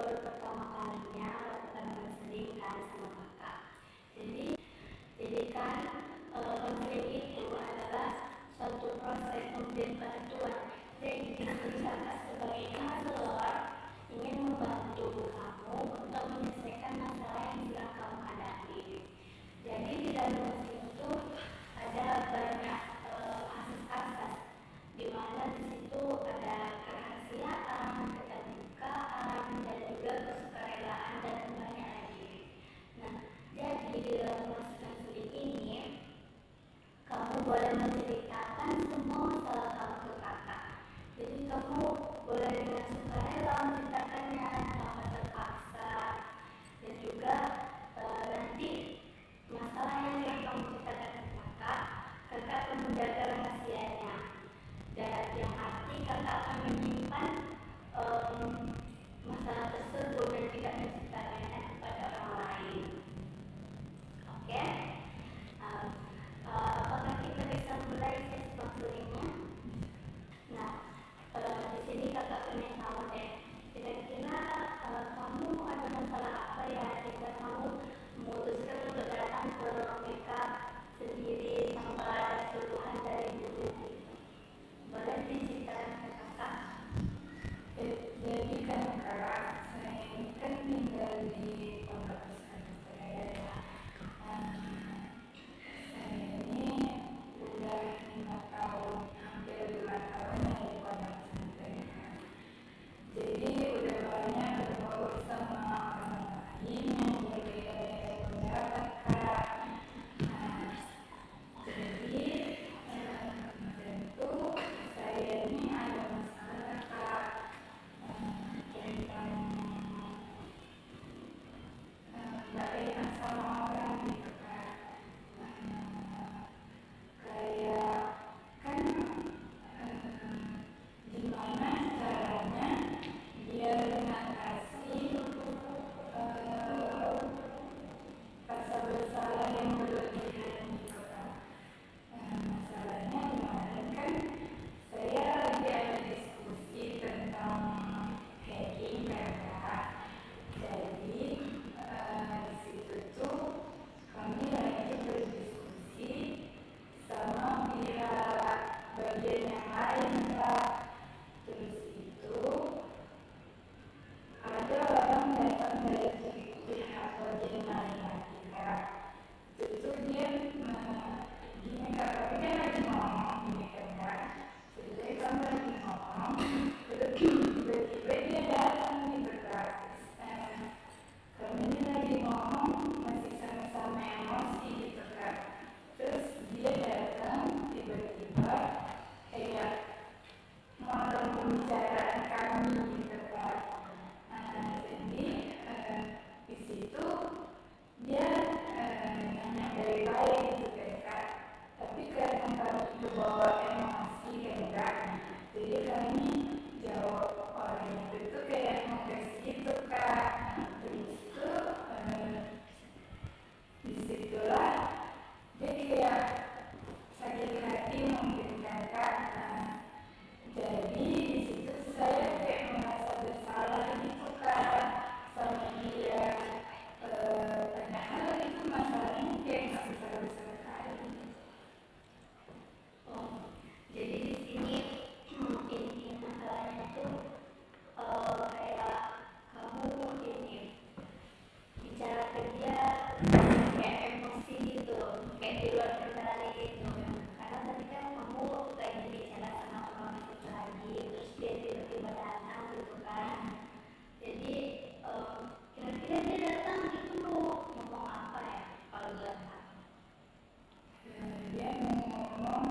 baru pertama kalinya lakukan konseling kan sama kakak. Jadi kan konseling itu adalah suatu proses pemberian bantuan. Jadi kakak sebagai konselor ingin membantu kamu untuk menyelesaikan masalah yang sedang kamu hadapi. Jadi di dalam konseling itu ada banyak asas-asas, di mana di situ ada kerahasiaan, keterbukaan, dan juga kesukarelaan dan banyak lagi. Nah, jadi di dalam proses konseling ini kamu boleh menceritakan semua masalah kamu ke kakak. Jadi kamu boleh dengan sukarela menceritakannya tanpa terpaksa, dan juga nanti masalah yang kamu ceritakan ke kakak akan menjaga rahasianya, dan yang arti kakak akan menyimpan masalah tersebut dan tidak menceritakannya kepada orang lain. Oke? Apakah kita bisa mulai sesi konselingnya? Nah, di sini kakak pengen tahu deh, kira-kira kamu ada masalah apa ya jika kamu memutuskan untuk datang ke mereka sendiri tanpa ada keluhan dari guru? Boleh diceritakan ke kakak? Jadi kan kakak, saya ini kan tinggal di Pondok Pesantren. Saya ini udah 5 tahun, hampir 5 tahun ya di Pondok Pesantren. Jadi udah banyak bergaul sama orang lain yang berbeda pendapat kak. Jadi tentu saya ini ada masalah kak tentang nggak enak sama orang gitu kak. Kayak kan gimana caranya biar mengatasi rasa bersalah yang berlebihan gitu kan. Masalahnya kemarin kan saya lagi ada diskusi tentang hacking kan kak. Jadi di situ tuh kami lagi berdiskusi sama pihak bagian yang lain kak. Terus itu ada orang datang dari pihak bagian lain lagi kak. Itu dia gini kak, tapi dia lagi ngomong gini kan kak. Jadi kami lagi ngomong, terus tiba-tiba dia datang gitu kak. Kami ini lagi ngomong masih sama-sama emosi gitu kak. Terus dia datang tiba-tiba kayak motong pembicaraan kami gitu kak. Jadi di situ dia nanya baik-baik gitu kan kak. Tapi karena kami itu bawa emosi kan kak. Jadi kami jawab orang itu tuh kayak ngegas gitu kak. Terus itu disitulah dia kayak sakit hati mungkin kan kak. Jadi di situ saya kayak merasa bersalah gitu kak sama dia. Padahal itu masalahnya kayak nggak besar-besar sekali. Jadi di sini inti masalahnya itu kayak kamu ini bicara ke dia kayak emosi gitu, kayak di luar kendali gitu. Karena tadi kan kamu lagi bicara sama orang itu lagi, terus dia tiba-tiba datang gitu kan. Jadi kira-kira dia datang itu mau ngomong apa ya kalau datang? Dia mau ngomong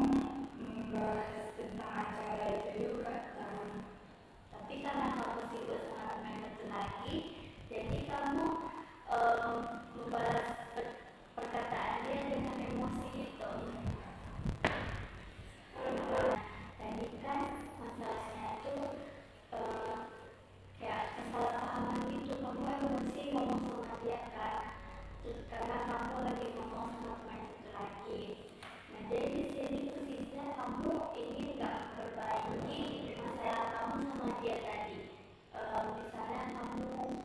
membahas tentang acara itu juga kan. Tapi karena kamu sibuk sama teman itu lagi, jadi kamu membalas perkataan dia dengan emosi gitu. Tadi kan masalahnya itu kayak kesalahpahaman gitu, kamu emosi ngomong sama dia kan. Terus karena kamu lagi ngomong sama teman itu lagi. Nah jadi di sini posisinya kamu ingin nggak berbagi masalah kamu sama dia tadi. Misalnya kamu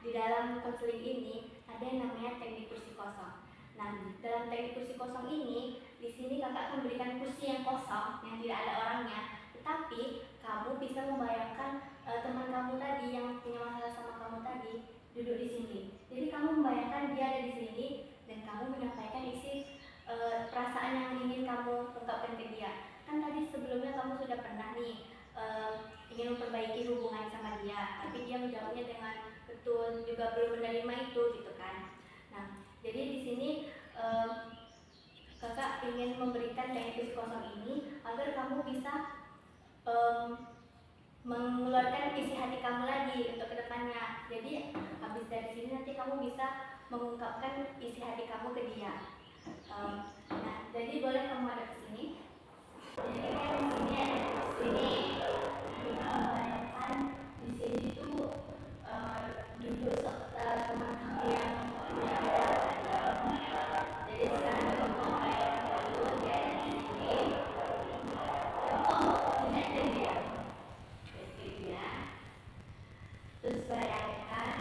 di dalam konseling ini ada yang namanya teknik kursi kosong. Nah, dalam teknik kursi kosong ini, di sini kakak akan berikan kursi yang kosong, yang tidak ada orangnya. Tetapi kamu bisa membayangkan teman kamu tadi yang punya masalah sama kamu tadi duduk di sini. Jadi kamu membayangkan dia ada di sini dan kamu menyampaikan isi perasaan yang ingin kamu ungkapkan ke dia. Kan tadi sebelumnya kamu sudah pernah nih ingin memperbaiki hubungan sama dia, tapi dia menjawabnya dengan betul, juga belum menerima itu, gitu kan. Nah, jadi di sini kakak ingin memberikan teknik kosong ini agar kamu bisa mengeluarkan isi hati kamu lagi untuk kedepannya. Jadi habis dari sini nanti kamu bisa mengungkapkan isi hati kamu ke dia. Nah, jadi boleh kamu ada ke sini. Jadi kan di sini ada di sini. Bayangkan di sini tuh duduk teman kamu yang ada. Jadi sekarang kamu bayangkan dulu dia ada di sini. Kamu ada dia. Terus bayangkan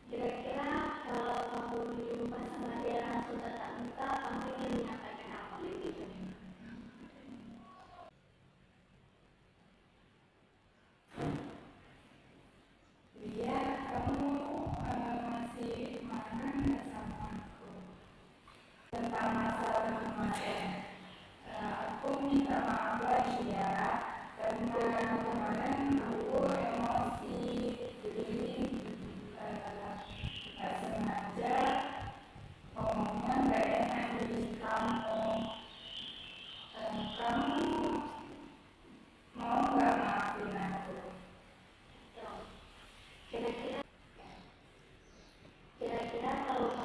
kira-kira kalau kamu jumpa sama dia langsung tatap muka, kamu ingin menyampaikan apa gitu? Dia, kamu masih marah nggak sama aku tentang masalah kemarin? Aku minta maaf lagi ya, karena kemarin aku emosi, jadi nggak sengaja ngomongnya nggak enak di kamu. Kamu mau nggak maafin aku? Kira-kira kalau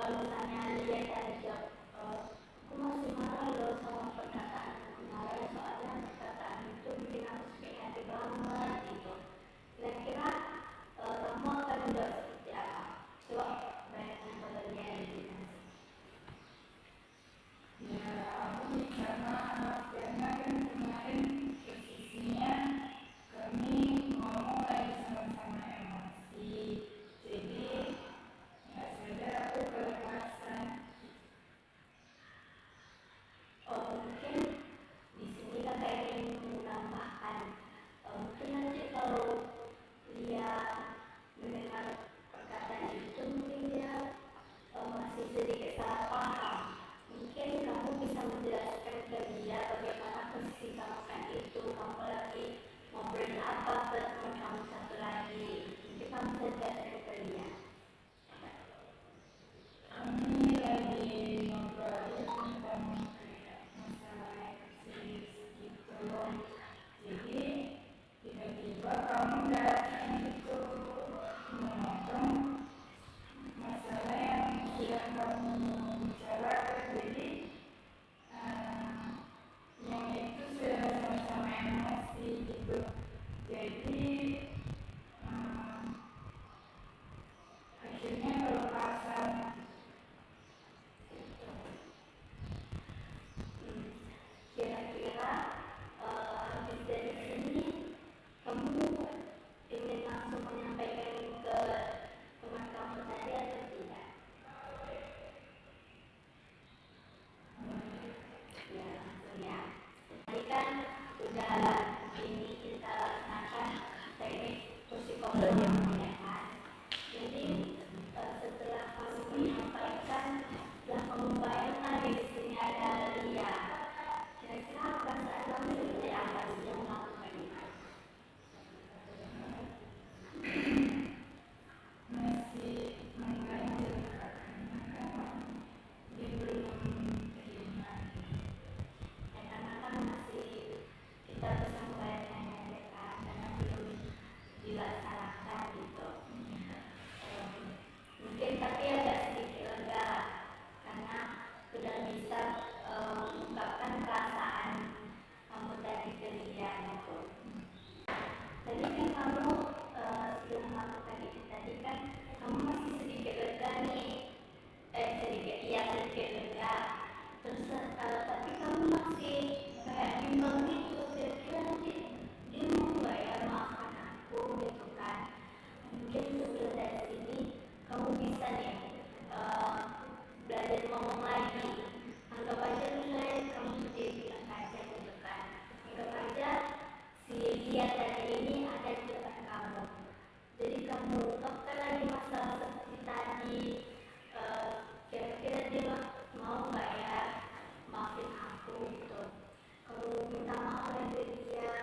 misalnya dia ada jawab, aku masih marah loh sama perkataan kemarin, soalnya perkataan itu bikin aku sakit hati banget gitu. Kira-kira kamu akan menjawab seperti apa? Coba bayangkan kalau dia ada di sini. Ya, aku minta maaf karena kan kemarin posisinya kami ngomong lagi sama-sama emosi, jadi nggak sadar aku kelepasan. Mungkin di sini kakak ingin menambahkan, mungkin nanti kalau dia mendengar perkataan itu mungkin dia masih sedikit salah paham. Mungkin kamu bisa menjelaskan ke dia bagaimana posisi kamu kan itu, kamu lagi ngobrol apa ke teman kamu satu lagi. Mungkin kamu bisa jelaskan ke dia. Kami lagi ngobrol tentang masalah eksis gitu, jadi tiba-tiba kamu datang gitu memotong masalah yang sudah kami bicarakan. Jadi yang itu sudah sama-sama emosi gitu, jadi akhirnya kelepasan. Kira-kira habis dari sini kamu ingin langsung menyampaikan ke teman kamu tadi atau tidak? Ya, langsung ya. Tadi kan udah ini kita laksanakan teknik kursi kosong ya kan. Jadi setelah kamu menyampaikan, setelah kamu bayangkan di sini ada dia, kira-kira perasaan kamu seperti apa sebelum melakukan itu? Masih mengganjal karena dia belum terima. Karena kan masih kita bisa membayangkannya mereka karena belum dilaksanakan gitu. Mungkin tapi agak sedikit lega karena sudah bisa mengungkapkan perasaan kamu tadi ke dia gitu. Tadi kan kamu sebelum melakukan itu tadi kan kamu masih sedikit lega nih, sedikit lega. Terus tapi kamu masih kayak bimbang gitu, kira-kira nanti dia mau nggak ya maafkan aku gitu kan. kamu bisa nih belajar ngomong lagi. Anggap aja misalnya kamu sendiri bilang aja gitu kan. Anggap aja si dia tadi ini ada di depan kamu. Jadi kamu ungkapkan lagi masalah seperti tadi. Kira-kira dia mau nggak ya maafin aku gitu. Kamu minta maaf lagi dia.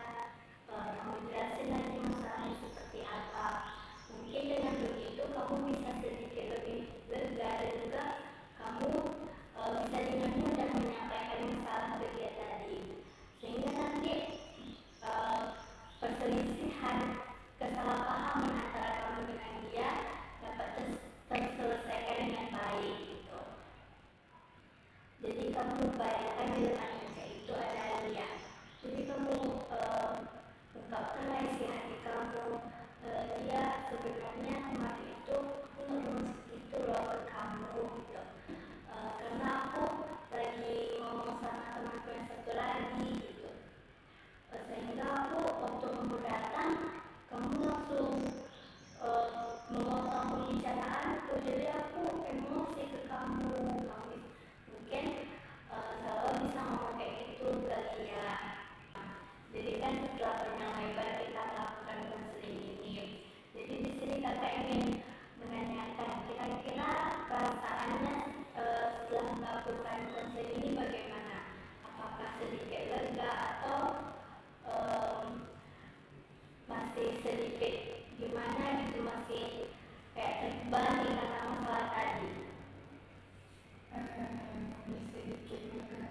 Kamu jelasin lagi masalahnya seperti apa. Mungkin dengan begitu kamu bisa sedikit lebih lega dan juga kamu bisa dengan mudah menyampaikan masalah ke dia tadi, sehingga nanti perselisihan kesalahpahaman antara kamu dengan dia dapat terselesaikan dengan baik gitu. Jadi kamu bayangkan di depan meja itu ada dia. Jadi kamu ungkapkan isi hati kamu. Dia sebenarnya kemarin itu aku ngomong itu loh ke kamu gitu. Karena aku lagi ngomong sama temanku yang satu lagi gitu. Sehingga aku waktu kamu datang, kamu langsung memotong pembicaraanku. Jadi aku emosi ke kamu. Mungkin kalau bisa ngomong kayak gitu kali ya. Jadi kan setelah panjang lebar kita melakukan konseling ini. Jadi di sini kakak ingin menanyakan kira-kira perasaannya setelah melakukan konseling ini bagaimana? Apakah sedikit lega atau masih sedikit gimana gitu, masih kayak terbeban di kata masalah tadi? Sedikit lega.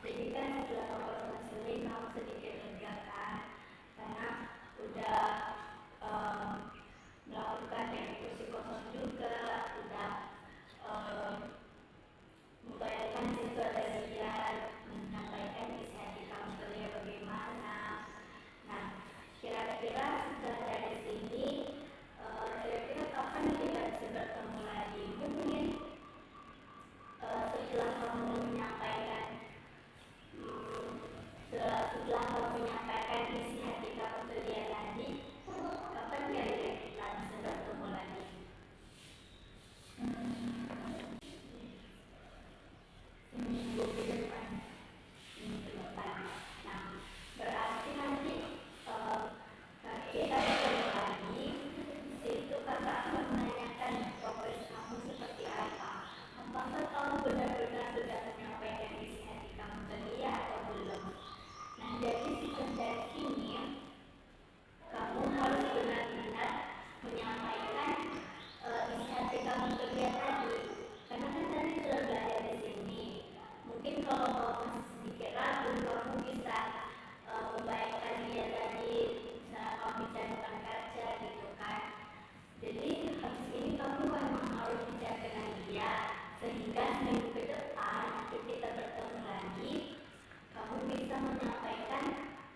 Jadi kan setelah melakukan konseling kamu sedikit lega kan, karena udah melakukan teknik psikosos juga, udah membayangkan situasi menyampaikan isi hati kamu ke dia bagaimana. Nah, kira-kira setelah dari sini, kira-kira kapan kita bisa bertemu lagi? Mungkin setelah kamu menyampaikan isi hati kamu ke dia tadi, kapan kira-kira kita bisa bertemu lagi? Minggu depan. Nah, berarti nanti kita bertemu lagi. Situ kakak akan menanyakan progres kamu seperti apa. Apakah kamu benar-benar sudah menyampaikan isi hati kamu ke dia atau belum? Nah, jadi dari sini kamu harus benar-benar menyampaikan isi hati kamu ke dia tadi. Karena kan tadi sudah belajar di sini. Mungkin kalau kamu masih sedikit ragu, kamu bisa membayangkan dia tadi, misalnya kamu bicara depan kaca gitu kan. Jadi habis ini kamu memang harus bicara dengan dia, sehingga minggu ke depan nanti kita bertemu lagi, kamu bisa menyampaikan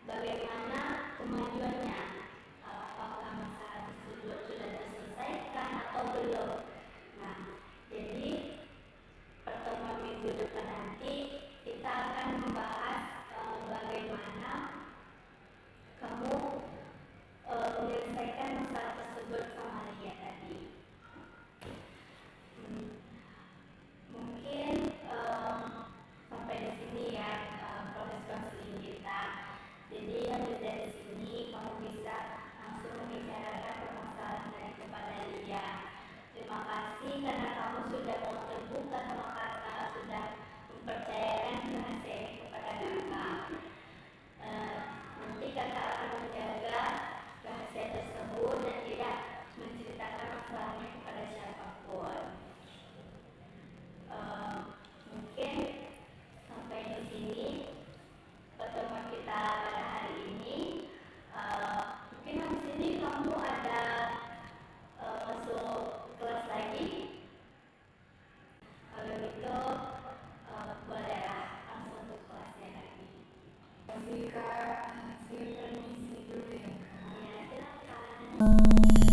bagaimana kemajuannya. Apakah masalah tersebut sudah terselesaikan atau belum. Nah, jadi pertemuan minggu depan nanti kita akan membahas bagaimana kamu menyelesaikan masalah tersebut sama dia tadi. Mungkin sampai di sini ya proses konseling kita. Jadi yang dari sini kamu bisa langsung membicarakan permasalahan dari kepada dia. Terima kasih karena kamu sudah mau terbuka sama kakak, sudah mempercayakan rahasia ini kepada kakak. Nanti kakak akan menjaga rahasia tersebut dan tidak menceritakan masalahnya kepada siapapun. Mungkin sampai di sini pertemuan kita pada hari ini. Mungkin habis ini kamu ada masuk kelas lagi. Kalau gitu bolehlah langsung ke kelasnya lagi. Jika saya permisi dulu ya. Ya, silakan.